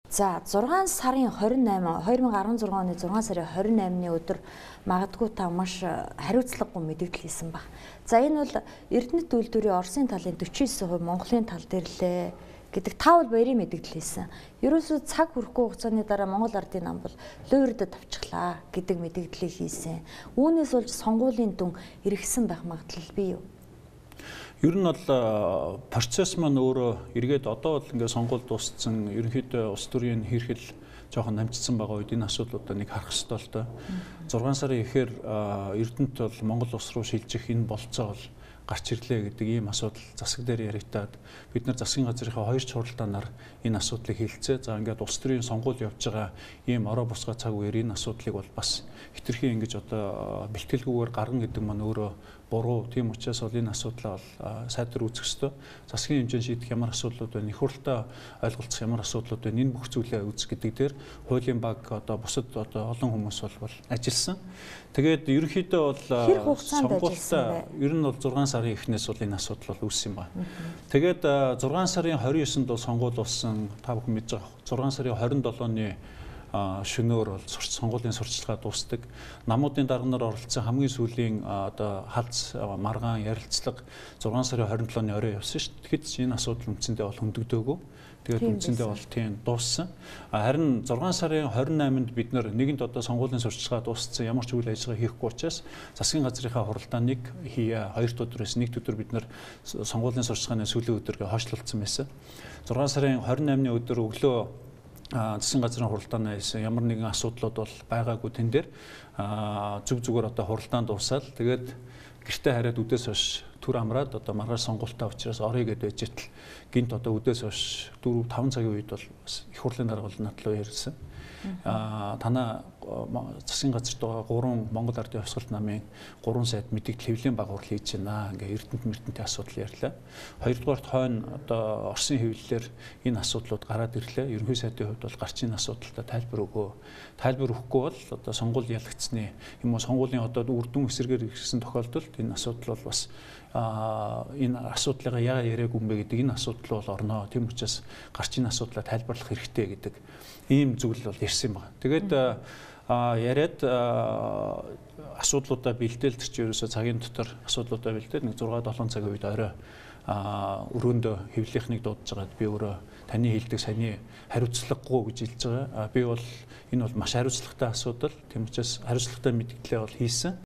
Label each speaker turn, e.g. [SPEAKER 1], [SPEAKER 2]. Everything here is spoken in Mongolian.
[SPEAKER 1] За 6 сарын 28 2016 оны 6 сарын 28-ны өдөр магадгүй та маш хариуцлагагүй мэдээлэл хийсэн баг. За энэ бол Эрдэнэт үйлдвэрийн Оросын талын 49%, Монголын тал дээр лээ гэдэг таавал баярын мэдээлэл хийсэн. Ерөөсөө цаг хүрэхгүй хугацааны дараа Монгол Ардын нам бол Луурдад авчихлаа гэдэг мэдээллийг хийсэн. Үүнээс болж сонгуулийн дүн эргэсэн байх магадлал бий юу?
[SPEAKER 2] Ер нь бол процесс маань өөрөө эргээд одоо бол ингээд сонгуул дууссан, ерөнхийдөө улс төрийн хэрхэл жоохон намжсан байгаа үед энэ асуудлуудаа нэг харах хэрэгтэй л доо. 6 сарын ихээр Эрдэнэт бол Монгол улс руу шилжих энэ болцоо бол гарч ирлээ гэдэг ийм асуудал засаг дээр яригадаад бид нар засгийн газрынхаа хоёр чухалдаанаар энэ асуудлыг хэлцээ. За ингээд улс төрийн сонгуул явж байгаа ийм ороо босгоо цаг үеэр энэ асуудлыг бол бас хитрхи ингэж одоо бэлтгэлгүйгээр гарган гэдэг маань өөрөө буруу. Тийм учраас бол энэ асуудлаа бол сайдар үүсгэх ёстой. Засгийн хэмжээнд шийдэх ямар асуудлууд байна, их хурлаа ойлголцох ямар асуудлууд байна, энэ бүх зүйлээ үзэх гэдэг дээр хуулийн баг одоо бусад одоо олон хүмүүс бол ажилласан. Тэгээд ерөнхийдөө бол сонгуультай ер нь бол 6 сарын эхнээс бол энэ асуудал бол үүссэн байна. Тэгээд 6 сарын 29-нд бол сонгуул болсон. Та бүхэн мэдж байгаа 6 сарын 27-ны шөнөөр бол сонгуулийн сурталчилгаа дуусдаг. Намуудын дарганаар оролцсон хамгийн сүүлийн одоо халз маргаан ярилцлага 6 сарын 27-ны орой явсан шүү дээ. Тэгэхэд энэ асуудал үндсэндээ бол хөндөгдөөгүй. Тэгээд үндсэндээ бол тийм дууссан. Харин 6 сарын 28-нд бид нэгэнт одоо сонгуулийн сурталчилгаа дууссан ямар ч үйл ажиллагаа хийхгүй учраас засгийн газрынхаа хуралдааныг хийе. 2 өдрөөс 1 өдөр бид сонгуулийн сурталчилгааны сүүлийн өдрөөр хойшлуулсан байсан. 6 сарын 28-ны өдөр өглөө засгийн газрын хуралдаанаа хийсэн ямар нэгэн асуудлууд бол байгаагүй тэн дээр зүгээр одоо хуралдаан дуусаад тэгээд гэртээ хараад үдээс хойш түр амраад одоо маргааш сонгуультай учраас орё гэдээ байж итэл гинт одоо үдээс хойш 4-5 цагийн үед бол их хурлын дарга бол надлуу ярьсан. Танаа засгийн газарт байгаа 3 Монгол Ардын Хувьсгалт намын 3 сайд мэдээлэл хэвлэлийн багвар хийж байна. Ингээ Эрдэнэт асуудал ярьлаа. Хоёрдугаарт хойно одоо Оросын хэвлэлээр энэ асуудлууд гараад ирлээ. Ерөнхий сайдын хувьд бол гарчин асуудалтай тайлбар өгөө. Тайлбар өгөхгүй бол одоо сонгуул ялагдсны юм уу сонгуулийн одоо үр дүн эсрэгээр ирсэн тохиолдолд энэ асуудал бол бас энэ асуудлыг яа яриаг юм бэ гэдэг энэ асуудал бол орноо. Тийм учраас гарчин асуудлаа тайлбарлах хэрэгтэй гэдэг ийм зүйл бол ирсэн байна. Тэгээд яриад асуудлуудаа бэлдээлт чи ерөөсө цагийн дотор асуудлуудаа бэлдээд нэг 6-7 цагийн үед орой өрөөндөө хэвлэлийнхнийг дуудаж байгаад би өөрөө таны хэлдэг саяны хариуцлагагүй гэж хэлж байгаа. Би бол энэ бол маш хариуцлагатай асуудал. Тийм учраас хариуцлагатай мэдээлэлээ бол хийсэн.